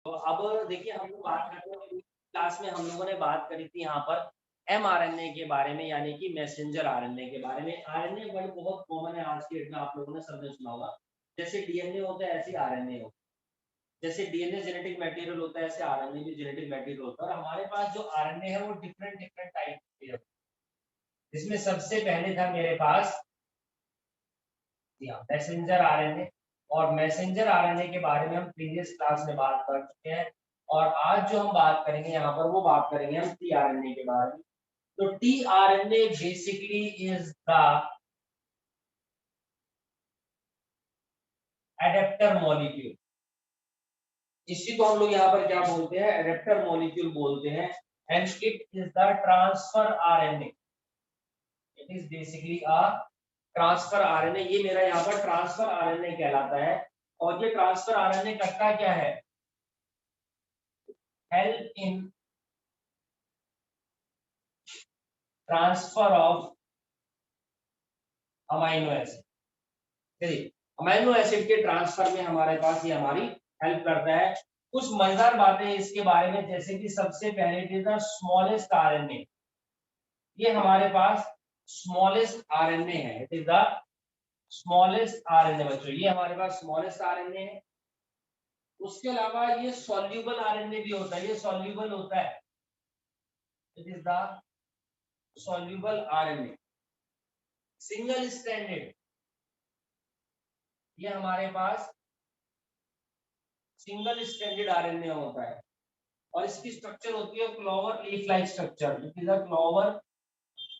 तो अब देखिए हम लोग बात करते हैं, क्लास में हम लोगों ने बात करी थी यहाँ पर एमआरएनए के बारे में, यानी कि मैसेंजर आरएनए के बारे में। आरएनए वर्ड बहुत कॉमन है आज की डेट में, आप लोगों ने सबने सुना होगा। जैसे डीएनए होता है ऐसे आरएनए होता है, जैसे डीएनए जेनेटिक मटेरियल होता है ऐसे आरएनए भी जेनेटिक मटेरियल होता है। और हमारे पास जो आरएनए है वो डिफरेंट डिफरेंट टाइप के हैं। इसमें सबसे पहले था मेरे पास मैसेंजर आरएनए, और मैसेंजर आरएनए के बारे में हम प्रीवियस क्लास में बात कर चुके हैं। और आज जो हम बात करेंगे यहाँ पर वो बात करेंगे हम टीआरएनए के बारे में। तो tRNA basically is the adapter molecule. इसी को हम लोग यहाँ पर क्या बोलते हैं, एडेप्टर मॉलिक्यूल बोलते हैं। And it is the transfer RNA, it is basically a transfer RNA. ये मेरा यहाँ पर ट्रांसफर आरएनए कहलाता है। और ये ट्रांसफर आरएनए करता क्या है, help in transfer of amino acid. चलिए, अमाइनो एसिड के ट्रांसफर में हमारे पास ये हमारी हेल्प करता है। कुछ मजेदार बातें इसके बारे में, जैसे कि सबसे पहले it is the smallest RNA. ये हमारे पास स्मॉलेस्ट आरएनए है, it is the smallest RNA बच्चों, ये हमारे पास स्मॉलेस्ट आरएनए है। उसके अलावा ये सॉल्यूबल आरएनए भी होता है, ये सॉल्यूबल होता है, it is the soluble RNA. Single stranded, ये हमारे पास सिंगल स्ट्रैंडेड आरएनए होता है। और इसकी स्ट्रक्चर होती है clover leaf like structure, it is a clover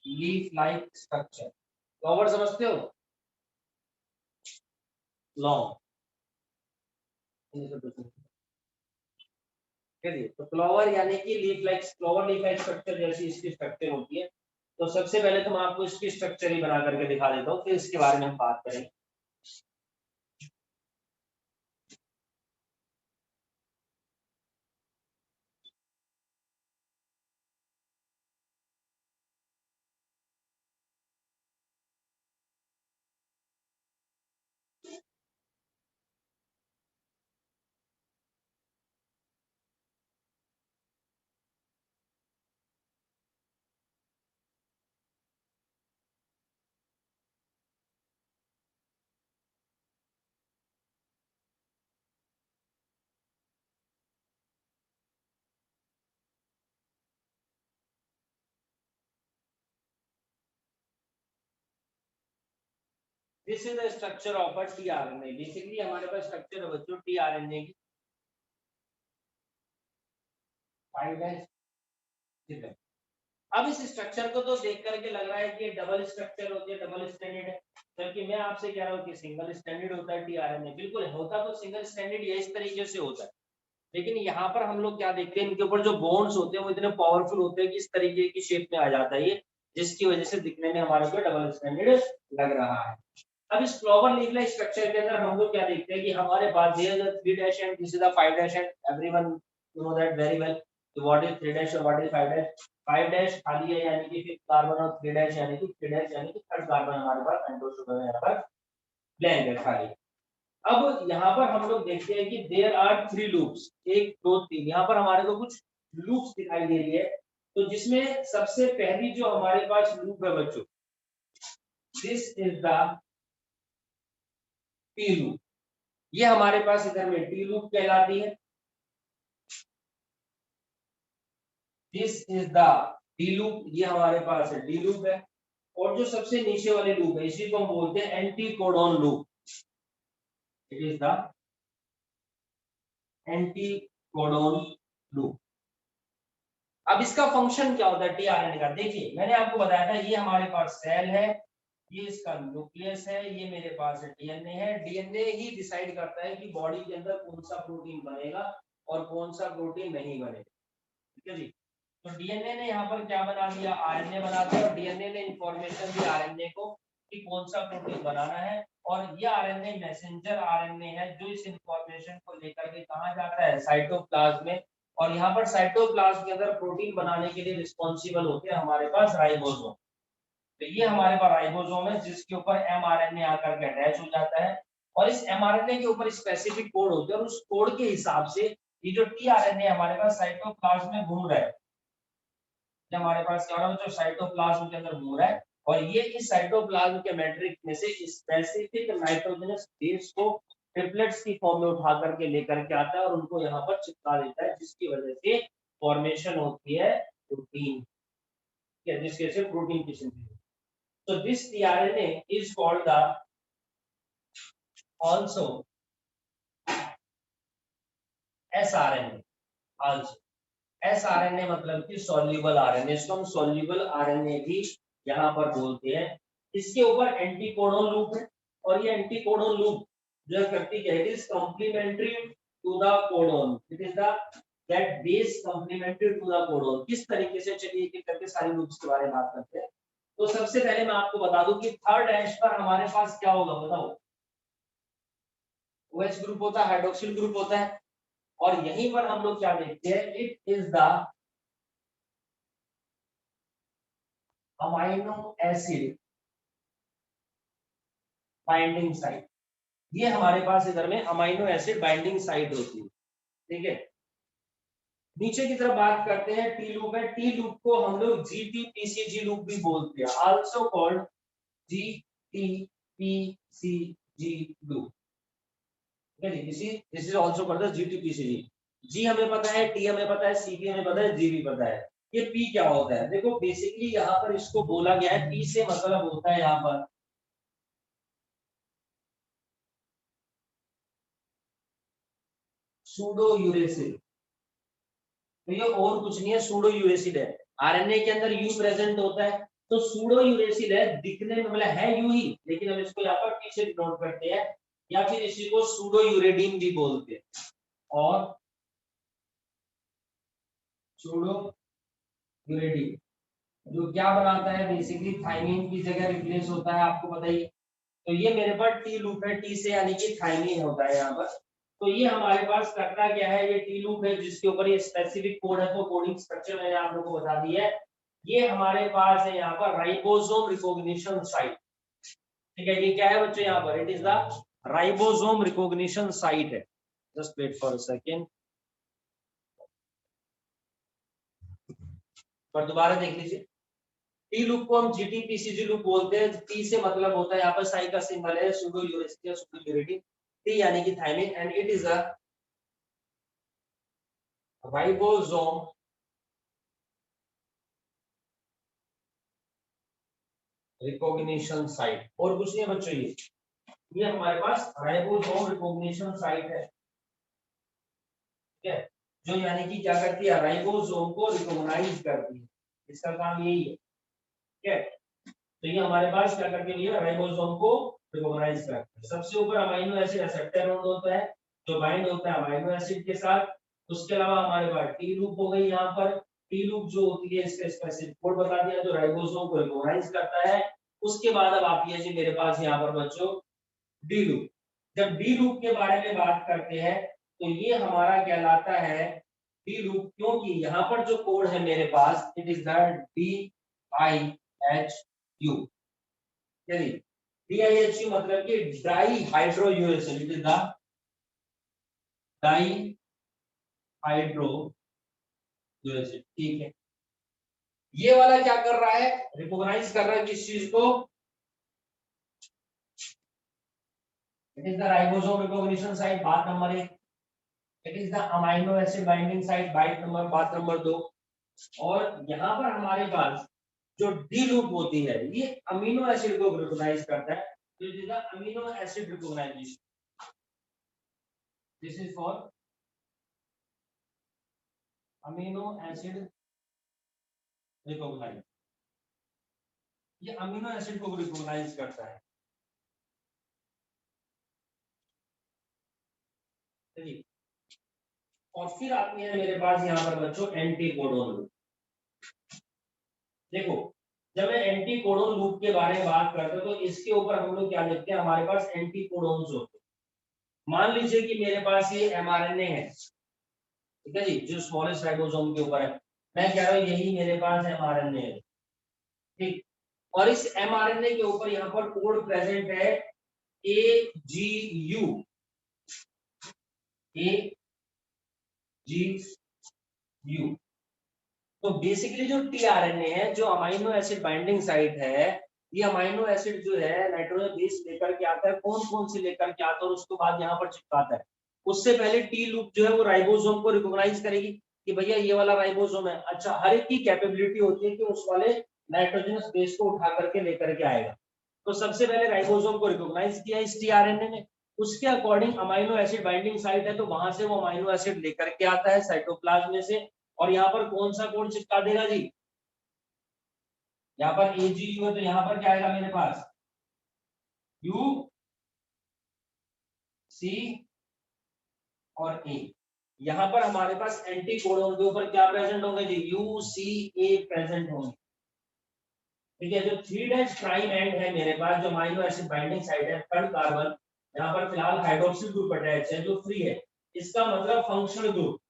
leaf like structure. Clover समझते हो, लॉन्ग। चलिए, तो क्लोवर यानी कि leaf like, clover leaf like structure जैसी इसकी स्ट्रक्चर होती है। तो सबसे पहले तो मैं आपको इसकी स्ट्रक्चर ही बना करके दिखा देता हूँ, फिर इसके बारे में हम बात करेंगे। This is the structure of a tRNA. Basically हमारे पास स्ट्रक्चर है बच्चों टीआरएनए की। 5' अब इस स्ट्रक्चर को तो देख करके लग रहा है कि डबल स्ट्रक्चर होती है, डबल स्टैंडर्ड है, जबकि मैं आपसे कह रहा हूँ कि सिंगल स्टैंडर्ड होता है टीआरएनए। बिल्कुल होता तो सिंगल स्टैंडर्ड ये इस तरीके से होता है, लेकिन यहाँ पर हम लोग क्या देखते हैं, इनके ऊपर जो बॉन्ड्स होते हैं वो इतने पावरफुल होते हैं कि इस तरीके की शेप में आ जाता है ये, जिसकी वजह से दिखने में हमारे को डबल स्टैंडर्ड लग रहा है। अब इस क्लोवर लीफ लाइक स्ट्रक्चर के अंदर हम लोग क्या देखते हैं कि हमारे पास ये 3' and this is the 5' and everyone you know that very well. तो व्हाट इज 3' और व्हाट इज 5'? 5' खाली है यानी कि फिफ्थ कार्बन, और 3' यानी कि 3' यानी कि थर्ड कार्बन हमारे पास पेंटोस शुगर है, यहाँ पर ब्लैंक है खाली। अब यहाँ पर हम लोग देखते हैं कि देयर आर 3 लूप्स, 1 2 3। यहाँ पर हमारे को कुछ लूप्स दिखाई दे रही है। तो जिसमें सबसे पहली जो हमारे पास लूप है बच्चों, this is the T loop. ये हमारे पास इधर में टी लूप कहलाती है। This is the D loop, ये हमारे पास है डी लूप है। और जो सबसे नीचे वाले लूप है इसी को हम बोलते हैं anti codon loop, it is the anti codon loop. अब इसका फंक्शन क्या होता है टीआरएनए का, देखिए मैंने आपको बताया था ये हमारे पास सेल है, ये इसका न्यूक्लियस है, ये मेरे पास है डीएनए है। डीएनए ही डिसाइड करता है कि बॉडी के अंदर कौन सा प्रोटीन बनेगा और कौन सा प्रोटीन नहीं बनेगा, ठीक है जी। तो डीएनए ने यहाँ पर क्या बना दिया, आरएनए बना दिया, और डीएनए ने इंफॉर्मेशन दी आरएनए को कि कौन सा प्रोटीन बनाना है। और ये आरएनए मैसेंजर आरएनए है जो इस इंफॉर्मेशन को लेकर के कहाँ जाता है, साइटोप्लाज्म में। और यहाँ पर साइटोप्लाज्म के अंदर प्रोटीन बनाने के लिए रिस्पॉन्सिबल होते हैं हमारे पास राइबोसोम। तो ये हमारे पास राइबोसोम है जिसके ऊपर एमआरएनए आकर के अटैच हो जाता है। और इस एमआरएनए के ऊपर स्पेसिफिक कोड होते हैं, और उस कोड के हिसाब से ये जो टीआरएनए हमारे पास साइटोप्लाज्म में घूम रहा है, जो हमारे पास क्या हो रहा है, जो साइटोप्लाज्म के अंदर घूम रहा है, और ये इस साइटोप्लाज्म के मैट्रिक्स में से स्पेसिफिक नाइट्रोजनस बेस को ट्रिपलेट्स की फॉर्म में उठा करके लेकर के आता है और उनको यहाँ पर चिपका देता है, जिसकी वजह से फॉर्मेशन होती है प्रोटीन, या जिसके से प्रोटीन की synthesis. So this tRNA is called the also sRNA, also sRNA मतलब कि soluble RNA, इसको हम soluble RNA भी यहाँ पर बोलते हैं। इसके ऊपर एंटीकोडोन लूप है, और ये एंटीकोडोन लूप जो करती है, it is complementary to the codon, it is the that base complementary to the codon. किस तरीके से, चलिए एक एक करके सारी लूप्स के बारे में बात करते हैं। तो सबसे पहले मैं आपको बता दूं कि थर्ड एश पर हमारे पास क्या होगा, बताओ। OH ग्रुप होता है, हाइड्रोक्सिल ग्रुप होता है, और यहीं पर हम लोग क्या देखते हैं, it is the amino acid binding site. ये हमारे पास इधर में अमाइनो एसिड बाइंडिंग साइट होती है, ठीक है। नीचे की तरफ बात करते हैं, टी लूप है। टी लूप को हम लोग GTPCG लूप भी बोलते हैं, आल्सो कॉल्ड GTPCG लूप, ठीक है। This is also called the GTPCG। जी हमें पता है, टी हमें पता है, सी भी हमें पता है, जी भी पता है। ये पी क्या होता है, देखो बेसिकली यहाँ पर इसको बोला गया है, पी से मतलब होता है यहाँ पर सूडो यूरेसिल। तो ये और कुछ नहीं है, सूडो यूरेसिल है। आरएनए के अंदर यू प्रेजेंट होता है, तो सूडो यूरेसिल है, दिखने में मतलब है यू ही, लेकिन हम इसको यहाँ पर पी से डिनोट करते हैं, या फिर इसी को सूडो यूरेडिन भी बोलते हैं। और सूडो यूरेडिन जो क्या बनाता है, बेसिकली थाइमिन की जगह रिप्लेस होता है, आपको पता ही। तो ये मेरे पास टी लूप है, टी से यानी कि थाइमिन होता है यहाँ पर। तो ये हमारे पास करता क्या है, ये टी लूप है जिसके ऊपर ये स्पेसिफिक कोड है, तो कोडिंग स्ट्रक्चर मैंने आप लोगों को बता दी है। ये हमारे पास है यहाँ पर राइबोसोम रिकॉग्निशन साइट, ठीक है। ये क्या है बच्चों, यहाँ पर it is the ribosome recognition site है। Just wait for a second, पर दोबारा देख लीजिए। टी लूप को हम GTPCG लूप बोलते हैं। टी से मतलब होता है यहाँ पर साई का सिंबल है सूडो यूरेसिल, सूडो यूरेडिन, टी यानी कि thymine, and it is a ribosome recognition site. और कुछ नहीं बच्चों, ये हमारे पास राइबोसोम रिकॉग्निशन साइट है, ठीक है, जो यानी कि क्या करती है, राइबोसोम को रिकॉग्नाइज करती है, इसका काम यही है, ठीक है। तो ये हमारे पास क्या करके लिए, राइबोसोम को रिकॉग्नाइज करती है। सबसे ऊपर अमीनो एसिड एक्सेप्टर नोड होता है, जो बाइंड होता है अमीनो एसिड के साथ। उसके अलावा हमारे पास टी लूप हो गई, यहाँ पर टी लूप जो होती है इसका स्पेसिफिक कोड बता दिया, जो राइबोसोम को रिकॉग्नाइज करता है। उसके बाद अब आप ये जी मेरे पास यहाँ पर बच्चों डी लूप। जब डी लूप के बारे में बात करते हैं, तो ये हमारा कहलाता है डी लूप, क्योंकि यहाँ पर जो कोड है मेरे पास, इट इज द DIHU। यानी DIHU मतलब कि dihydrouracil, it is the dihydrouracil, ठीक है। ये वाला क्या कर रहा है, रिकॉग्नाइज कर रहा है किस चीज को, it is the ribosome recognition site, बात number 1। It is the amino acid binding site, बात नंबर 2। और यहाँ पर हमारे पास जो डी लूप होती है, ये अमीनो एसिड को रिकॉग्नाइज करता है, तो it is the amino acid recognisation, this is for amino acid recognise. ये अमीनो एसिड को रिकॉग्नाइज करता है, चलिए। और फिर आती है मेरे पास यहाँ पर बच्चों एंटीकोडोन लूप। देखो, जब मैं एंटीकोडोन लूप के बारे में बात करते हैं, तो इसके ऊपर हम लोग क्या देखते हैं, हमारे पास एंटीकोडोन्स होते हैं। मान लीजिए कि मेरे पास ये mRNA है, ठीक है जी, जो स्मॉलेस्ट राइबोसोम के ऊपर है। मैं कह रहा हूँ यही मेरे पास mRNA है, ठीक। और इस mRNA के ऊपर यहाँ पर कोड प्रेजेंट है AGU, जी यू। तो बेसिकली जो टीआरएनए है, जो अमाइनो एसिड बाइंडिंग साइट है, ये अमाइनो एसिड जो है नाइट्रोजन बेस लेकर के आता है, कौन कौन से लेकर के आता है और उसके बाद यहाँ पर चिपकाता है। उससे पहले टी लूप जो है वो राइबोसोम को रिकॉग्नाइज करेगी कि भैया ये वाला राइबोसोम है। अच्छा, हर एक की कैपेबिलिटी होती है कि उस वाले नाइट्रोजनस बेस को उठा करके लेकर के आएगा। तो सबसे पहले राइबोसोम को रिकॉग्नाइज किया इस टीआरएनए ने, उसके according amino acid binding site है, तो वहां से वो अमाइनो एसिड लेकर के आता है साइटोप्लाज्म में से, और यहाँ पर कौन सा कोड चिपका देगा जी, यहाँ पर AGU है तो यहाँ पर क्या आएगा मेरे पास UC और A। यहाँ पर हमारे पास एंटी कोडोन के ऊपर क्या प्रेजेंट होंगे जी, UCA प्रेजेंट होंगे। ठीक है, जो 3' प्राइम एंड है मेरे पास, जो अमाइनो एसिड बाइंडिंग साइट है, थर्ड कार्बन, यहाँ पर फिलहाल हाइड्रोक्सिल ग्रुप अटैच है जो फ्री है, इसका मतलब functional group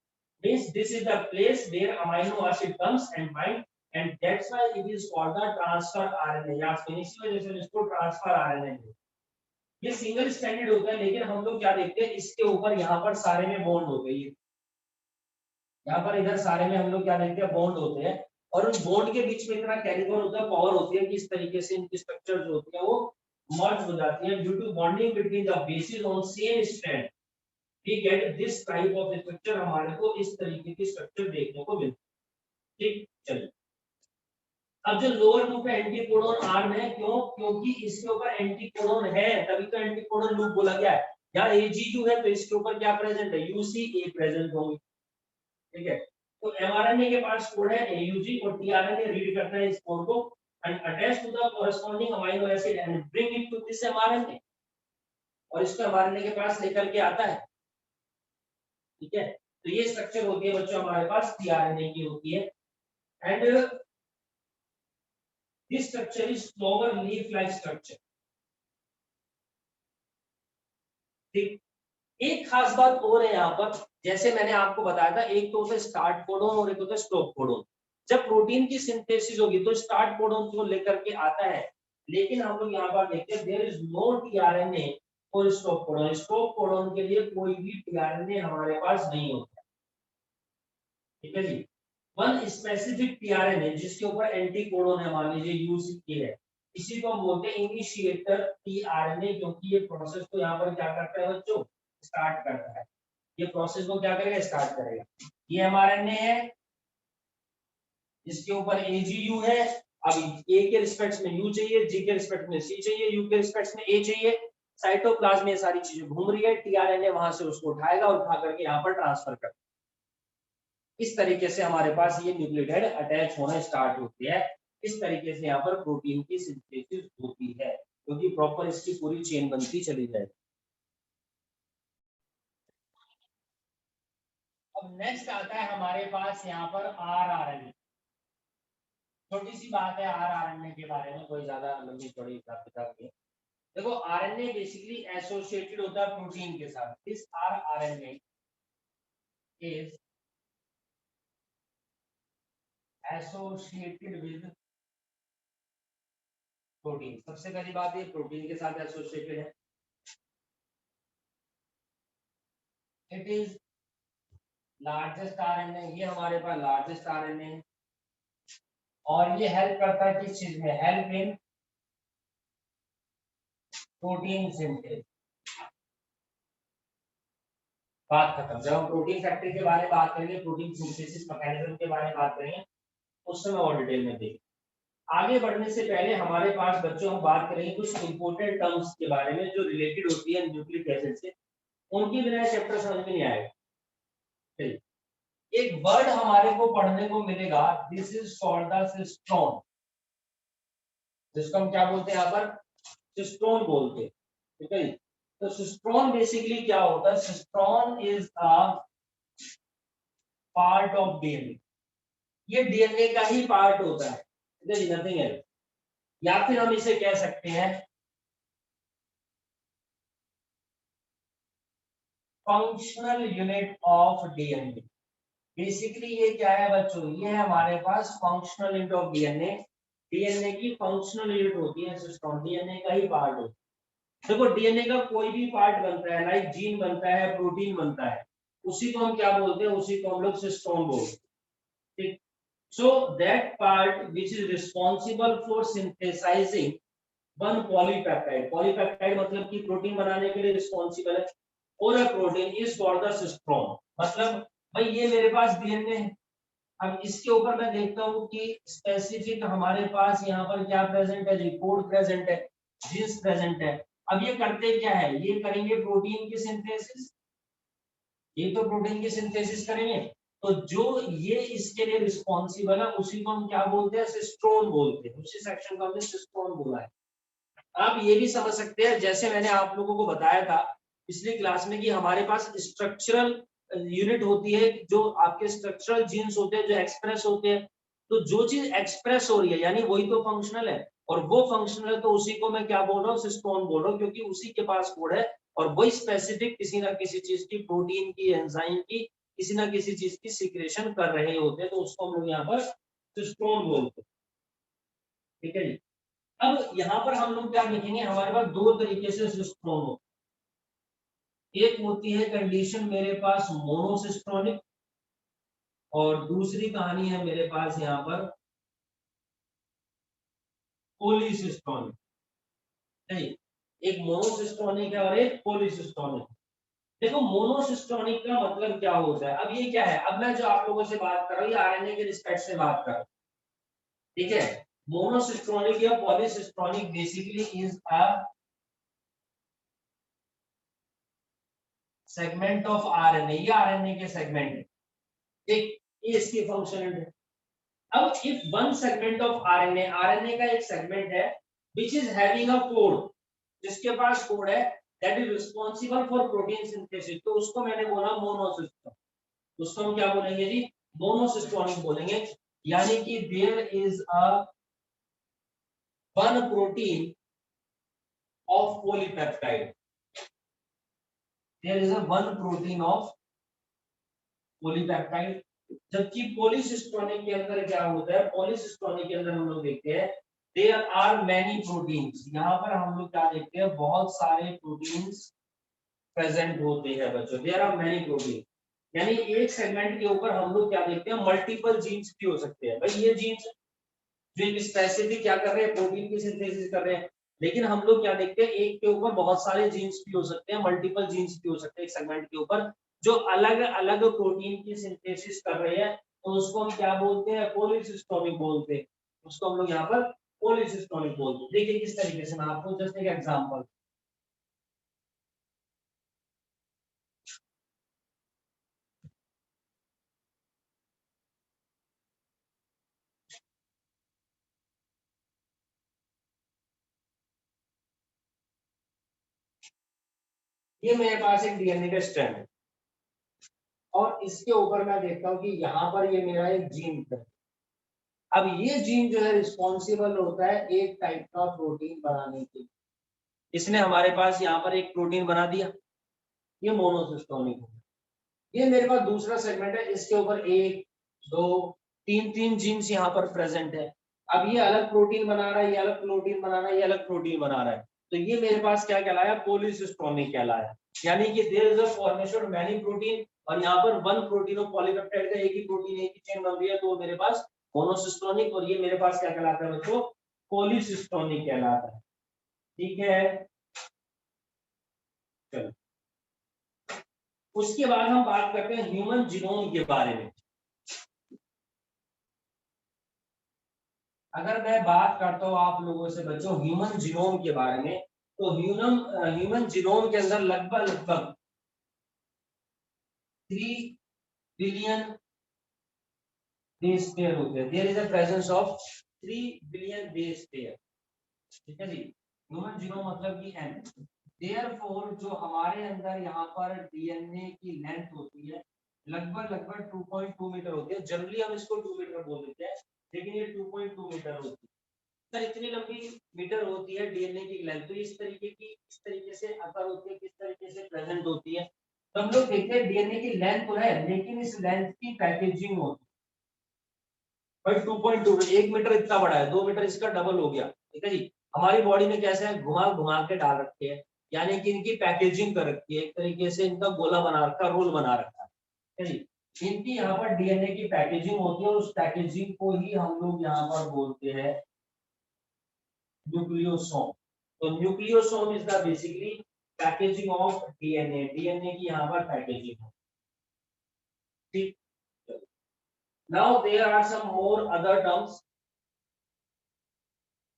means this is the place where amino acid comes and bind, and that's why it is called the transfer RNA। या इसी वजह से इसको ट्रांसफर RNA है। ये सिंगल स्टैंडर्ड होता है, लेकिन हम लोग क्या देखते हैं, इसके ऊपर यहाँ पर सारे में बॉन्ड होते हैं, यहाँ पर इधर सारे में हम लोग क्या देखते हैं, बॉन्ड होते हैं, और उन बॉन्ड के बीच में इतना कैलिबर होता है, पावर होती है कि इस तरीके से इनकी स्ट्रक्चर जो होती है वो मर्ज हो जाती है due to bonding between the bases on same strand. we get this type of structure, हमारे को इस तरीके की स्ट्रक्चर देखने को मिलती है। ठीक, चलिए अब जो लोअर लूप है एंटीकोडोन आर्म है, क्यों, क्योंकि इसके ऊपर एंटीकोडोन है, तभी तो एंटीकोडोन लूप बोला गया है। यहाँ AGU है तो इसके ऊपर क्या प्रेजेंट है, UCA प्रेजेंट होंगे। ठीक है, तो mRNA के पास कोड है AUG और tRNA रीड करता है इस कोड को and attach to the corresponding amino acid and bring it to this mRNA, और इसको mRNA के पास लेकर के आता है। ठीक है, तो ये स्ट्रक्चर होती है बच्चों हमारे पास टीआरएनए की होती है, and this structure is clover leaf like structure. ठीक, एक खास बात और है यहाँ पर, जैसे मैंने आपको बताया था, एक तो होता है स्टार्ट कोडोन और एक होता है स्टॉप कोडोन। जब प्रोटीन की सिंथेसिस होगी तो स्टार्ट कोडोन को लेकर के आता है, लेकिन हम लोग यहाँ पर देखते हैं देयर इज नो टीआरएनए और स्टॉप कोडोन। स्टॉप कोडोन के लिए कोई भी टीआरएनए हमारे पास नहीं होता। ठीक है जी, वन स्पेसिफिक टीआरएनए जिसके ऊपर एंटी कोडोन है, मान लीजिए यूसीके है, इसी को हम बोलते हैं इनिशिएटर टीआरएनए, क्योंकि ये प्रोसेस को यहाँ पर क्या करता है बच्चों, स्टार्ट करता है। ये प्रोसेस को क्या करेगा, स्टार्ट करेगा। ये एमआरएनए है, इसके ऊपर एजीयू है, अब ए के रिस्पेक्ट में यू चाहिए, जी के रिस्पेक्ट में सी चाहिए, यू के रिस्पेक्ट में ए चाहिए, साइटोप्लाज्म में ये सारी चीजें घूम रही है, टीआरएनए वहां से उसको उठाएगा और उठा करके यहाँ पर ट्रांसफर कर, इस तरीके से हमारे पास ये न्यूक्लियोटाइड अटैच होना स्टार्ट होती है। इस तरीके से यहाँ पर प्रोटीन की सिंथेसिस होती है, क्योंकि प्रॉपर इसकी पूरी चेन बनती चली जाए। अब नेक्स्ट आता है हमारे पास यहाँ पर आरआरएनए। छोटी सी बात है आरआरएनए के बारे में, कोई ज्यादा लंबी चौड़ी हिसाब किताब नहीं। देखो आरएनए बेसिकली एसोसिएटेड होता है प्रोटीन के साथ। This rRNA is associated with protein. सबसे पहली बात ये प्रोटीन के साथ एसोसिएटेड है। इट इज लार्जेस्ट आरएनए, ये हमारे पास लार्जेस्ट आरएनए है, और ये हेल्प करता है किस चीज में, हेल्प इन प्रोटीन सिंथेसिस। बात खत्म। जब हम प्रोटीन फैक्ट्री के बारे में बात करेंगे, प्रोटीन सिंथेसिस मैकेनिज्म के बारे में बात करेंगे, उस समय और डिटेल में देखेंगे। आगे बढ़ने से पहले हमारे पास बच्चों हम बात करेंगे कुछ इंपोर्टेंट टर्म्स के बारे में जो रिलेटेड होती है न्यूक्लिक एसिड से, उनकी बिना चैप्टर समझ में नहीं आएगा। एक वर्ड हमारे को पढ़ने को मिलेगा, this is called the cistron. जिसको हम क्या बोलते हैं यहाँ पर, सिस्टोन बोलते हैं। ठीक है, तो सिस्टोन बेसिकली क्या होता है, cistron is a part of DNA. ये डीएनए का ही पार्ट होता है, नथिंग एल्स। या फिर हम इसे कह सकते हैं functional unit of DNA. Basically ये क्या है बच्चों, ये है हमारे पास functional unit of DNA. DNA की फंक्शनल यूनिट होती है सिस्टोन, डीएनए का ही पार्ट होता है। देखो डीएनए का कोई भी पार्ट बनता है, लाइक जीन बनता है, प्रोटीन बनता है, उसी को हम क्या बोलते हैं, उसी को हम लोग सिस्टोन बोलते हैं, ठीक। So that part which is responsible for synthesising one polypeptide, polypeptide मतलब कि प्रोटीन बनाने के लिए रिस्पॉन्सिबल है, और a protein is called the cistron. मतलब भाई ये मेरे पास डीएनए है, अब इसके ऊपर मैं देखता हूँ कि स्पेसिफिक हमारे पास यहाँ पर क्या प्रेजेंट है, कोड प्रेजेंट है, जीन्स प्रेजेंट है। अब ये करते क्या है, ये करेंगे प्रोटीन की सिंथेसिस, ये तो प्रोटीन की सिंथेसिस करेंगे, तो जो ये इसके लिए रिस्पॉन्सिबल है उसी को हम क्या बोलते हैं, सिस्टोन बोलते हैं। उसी सेक्शन को हमने सिस्टोन बोला है। आप ये भी समझ सकते हैं, जैसे मैंने आप लोगों को बताया था पिछली क्लास में कि हमारे पास स्ट्रक्चरल यूनिट होती है, जो आपके स्ट्रक्चरल जीन्स होते हैं जो एक्सप्रेस होते हैं, तो जो चीज एक्सप्रेस हो रही है यानी वही तो फंक्शनल है, और वो फंक्शनल है तो उसी को मैं क्या बोल रहा हूँ, सिस्टोन बोल रहा हूँ, क्योंकि उसी के पास कोड है और वही स्पेसिफिक किसी ना किसी चीज की, प्रोटीन की, एंजाइम की, किसी ना किसी चीज की सिक्रेशन कर रहे होते हैं, तो उसको हम लोग यहाँ पर सिस्टोन बोलते हैं, ठीक है जी। अब यहाँ पर हम लोग क्या देखेंगे, हमारे पास दो तरीके से सिस्टोन हो, एक होती है कंडीशन मेरे पास मोनोसिस्टोनिक, और दूसरी कहानी है मेरे पास यहाँ पर पॉलीसिस्टोनिक, नहीं, एक मोनोसिस्टोनिक है और एक पॉलीसिस्टोनिक। देखो मोनोसिस्टोनिक का मतलब क्या होता है, अब ये क्या है, अब मैं जो आप लोगों से बात कर रहा हूँ ये आरएनए के रिस्पेक्ट से बात कर रहा हूँ, ठीक है। मोनोसिस्टोनिक या पॉलीसिस्टोनिक basically is a segment of RNA, ये आरएनए के सेगमेंट है, ठीक, ये इसकी फंक्शन है। अब if one segment of RNA, RNA का एक सेगमेंट है which is having a code, जिसके पास कोड है, that is responsible for protein synthesis, तो उसको मैंने बोला मोनोसिस्टोन, उसको हम क्या बोलेंगे जी, मोनोसिस्टोनिक बोलेंगे। यानी कि there is a one protein of polypeptide, there is a one protein of polypeptide. जबकि पॉलीसिस्टोनिक के अंदर क्या होता है, पॉलीसिस्टोनिक के अंदर हम लोग देखते हैं देयर आर मैनी प्रोटीन्स, यहाँ पर हम लोग क्या देखते हैं, बहुत सारे प्रोटीन्स प्रेजेंट होते हैं बच्चों, देयर आर मैनी प्रोटीन, यानी एक सेगमेंट के ऊपर हम लोग क्या देखते हैं, मल्टीपल जीन्स भी हो सकते हैं। भाई ये जीन्स जो एक स्पेसिफिक क्या कर रहे हैं, प्रोटीन की सिंथेसिस कर रहे हैं, लेकिन हम लोग क्या देखते हैं, एक के ऊपर बहुत सारे जीन्स भी हो सकते हैं, मल्टीपल जीन्स भी हो सकते हैं एक सेगमेंट के ऊपर, जो अलग अलग प्रोटीन की सिंथेसिस कर रहे हैं, तो उसको हम क्या बोलते हैं, पॉलीसिस्टोनिक बोलते हैं, उसको हम लोग यहाँ पर पॉलीसिस्टोनिक बोलते हैं। देखिए किस तरीके से, मैं आपको जस्ट एक एग्जांपल, ये मेरे पास एक डीएनए का स्ट्रैंड है और इसके ऊपर मैं देखता हूँ कि यहाँ पर ये मेरा एक जीन है। अब ये जीन जो है रिस्पॉन्सिबल होता है एक टाइप का प्रोटीन बनाने के लिए, इसने हमारे पास यहाँ पर एक प्रोटीन बना दिया, ये मोनोसिस्टोनिक है। ये मेरे पास दूसरा सेगमेंट है, इसके ऊपर एक, दो, तीन तीन जीन्स यहाँ पर प्रेजेंट है। अब ये अलग प्रोटीन बना रहा है, ये अलग प्रोटीन बना रहा है, ये अलग प्रोटीन बना रहा है, तो ये मेरे पास क्या कहलाया, पॉलीसिस्टोनिक कहलाया। यानी कि there is a formation of many protein, और यहाँ पर वन प्रोटीन ऑफ पॉलीपेप्टाइड का एक ही प्रोटीन, एक ही चेन बन रही है, तो मेरे पास मोनोसिस्टोनिक, और ये मेरे पास क्या कहलाता है बच्चों, पॉलीसिस्टोनिक कहलाता है, ठीक है। चलो उसके बाद हम बात करते हैं ह्यूमन जीनोम के बारे में। अगर मैं बात करता हूँ आप लोगों से बच्चों ह्यूमन जीनोम के बारे में, तो ह्यूमन जीनोम के अंदर लगभग लगभग 3 बिलियन बेस पेयर होते हैं, there is a presence of 3 billion base pair, ठीक है जी। ह्यूमन जीनोम मतलब कि एन, देयरफॉर जो हमारे अंदर यहाँ पर डीएनए की लेंथ होती है लगभग लगभग 2.2 मीटर होती है, जनरली हम इसको 2 मीटर बोल देते हैं, लेकिन ये 2.2 मीटर होती है। सर इतनी लंबी मीटर होती है डीएनए की लेंथ, तो इस तरीके से अकर होती है, किस तरीके से प्रेजेंट होती है, तो हम लोग देखते हैं डीएनए की लेंथ तो है, लेकिन इस लेंथ की पैकेजिंग होती है। भाई 2.2 1 मीटर इतना बड़ा है, 2 मीटर इसका डबल हो गया, ठीक है जी। हमारी बॉडी में कैसे है, घुमा घुमा के डाल रखे हैं, यानी कि इनकी पैकेजिंग कर रखी है, एक तरीके से इनका गोला बना रखा है, रोल बना रखा है, इनकी यहाँ पर डीएनए की पैकेजिंग होती है और उस पैकेजिंग को ही हम लोग यहाँ पर बोलते हैं न्यूक्लियोसोम। तो nucleosome is the basically packaging of DNA, DNA की यहाँ पर पैकेजिंग है। ठीक, now there are some more other terms.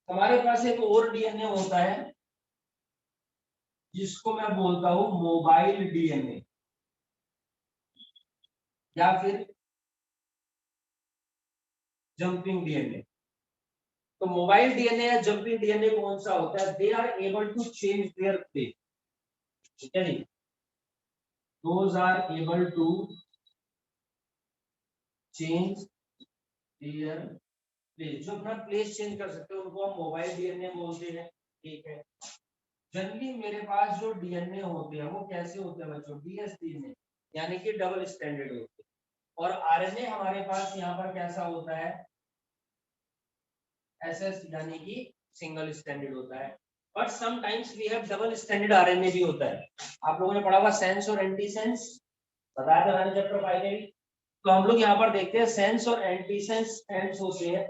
हमारे पास एक और डीएनए होता है जिसको मैं बोलता हूं मोबाइल डीएनए या फिर जंपिंग डीएनए। तो मोबाइल डीएनए या जंपिंग डीएनए कौन सा होता है? They are able to change their place, ठीक है जी, those are able to change their place, जो अपना प्लेस चेंज कर सकते हैं उनको हम मोबाइल डीएनए बोलते हैं। ठीक है, जनरली मेरे पास जो डीएनए होते हैं वो कैसे होते हैं बच्चों? डीएस डीएनए यानी कि डबल स्टैंडर्ड होते हैं, और आरएनए हमारे पास यहाँ पर कैसा होता है? एसएस यानी कि सिंगल स्टैंडर्ड होता है। But sometimes we have double standard RNA भी होता है। आप लोगों ने पढ़ा हुआ सेंस और एंटी सेंस, बताया था मैंने चैप्टर 5 में भी। तो हम लोग यहाँ पर देखते हैं सेंस और एंटी सेंस स्ट्रैंड्स होते हैं,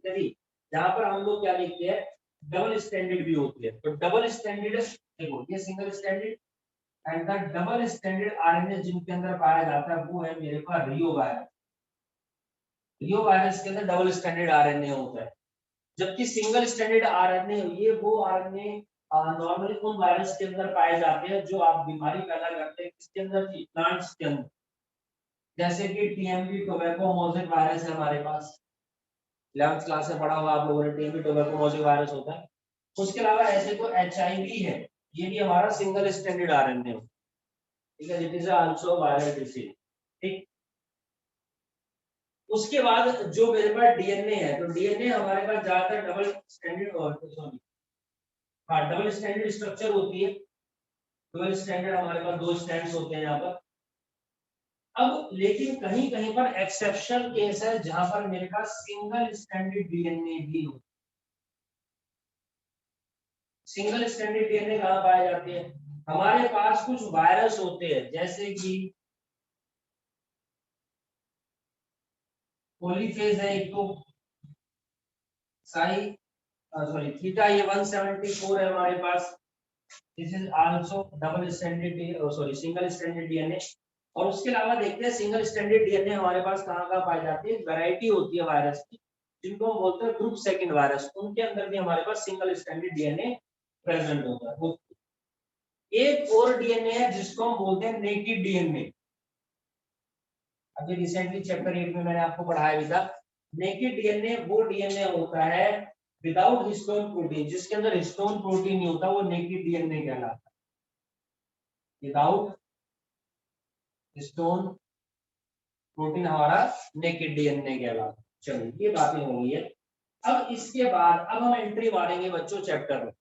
यदि जहाँ पर हम लोग क्या देखते हैं? डबल स्टैंडर्ड भी होती है। तो डबल स्टैंडर्ड देखो, ये single standard and the double standard RNA जिनके अंदर पाया जाता है वो है मेरे पास रियो वायरस। रियो वायरस के अंदर डबल स्टैंडर्ड आरएनए होता है, जबकि सिंगल स्टैंडर्ड आरएनए ये वो आरएनए नॉर्मली उन वायरस के अंदर पाए जाते हैं जो आप बीमारी पैदा करते हैं किसके अंदर? प्लांट्स के अंदर, जैसे कि टीएमवी टोबैको मोज़ेक वायरस है हमारे पास, 11th क्लास में पढ़ा हुआ आप लोगों ने, टीएमवी टोबैको मोज़ेक वायरस होता है। उसके अलावा ऐसे तो एचआईवी है, ये भी हमारा सिंगल स्टैंडर्ड आरएनए है, ठीक है, it is also viral disease. ठीक, उसके बाद जो मेरे पास डीएनए है, तो डीएनए हमारे पास ज्यादातर डबल स्टैंडर्ड और सॉरी हाँ डबल स्टैंडर्ड स्ट्रक्चर होती है। डबल स्टैंडर्ड हमारे पास दो स्टैंड्स होते हैं यहाँ पर। अब लेकिन कहीं कहीं पर एक्सेप्शनल केस है जहां पर मेरे पास सिंगल स्टैंडर्ड डीएनए भी हो। सिंगल स्टैंडर्ड डीएनए कहाँ पाए जाते हैं? हमारे पास कुछ वायरस होते हैं जैसे कि पॉलीफेज है एक, तो साई सॉरी थीटा ये 174 है हमारे पास, this is also double standard sorry single standard DNA. और उसके अलावा देखते हैं सिंगल स्टैंडर्ड डीएनए हमारे पास कहाँ कहाँ पाई जाती है? वैरायटी होती है वायरस की जिनको हम बोलते हैं ग्रुप सेकंड वायरस, उनके अंदर भी हमारे पास सिंगल स्टैंडर्ड डीएनए प्रेजेंट होता है। एक और डीएनए है जिसको हम बोलते हैं नेकेड डीएनए। अभी रिसेंटली चैप्टर 8 में मैंने आपको पढ़ाया भी था। नेकेड डीएनए वो डीएनए होता है विदाउट हिस्टोन प्रोटीन, जिसके अंदर हिस्टोन प्रोटीन नहीं होता, वो नेकेड डीएनए कहलाता है। विदाउट हिस्टोन प्रोटीन हमारा नेकेड डीएनए कहलाता है। चलिए ये बातें हो गई है। अब इसके बाद अब हम एंट्री मारेंगे बच्चों चैप्टर में।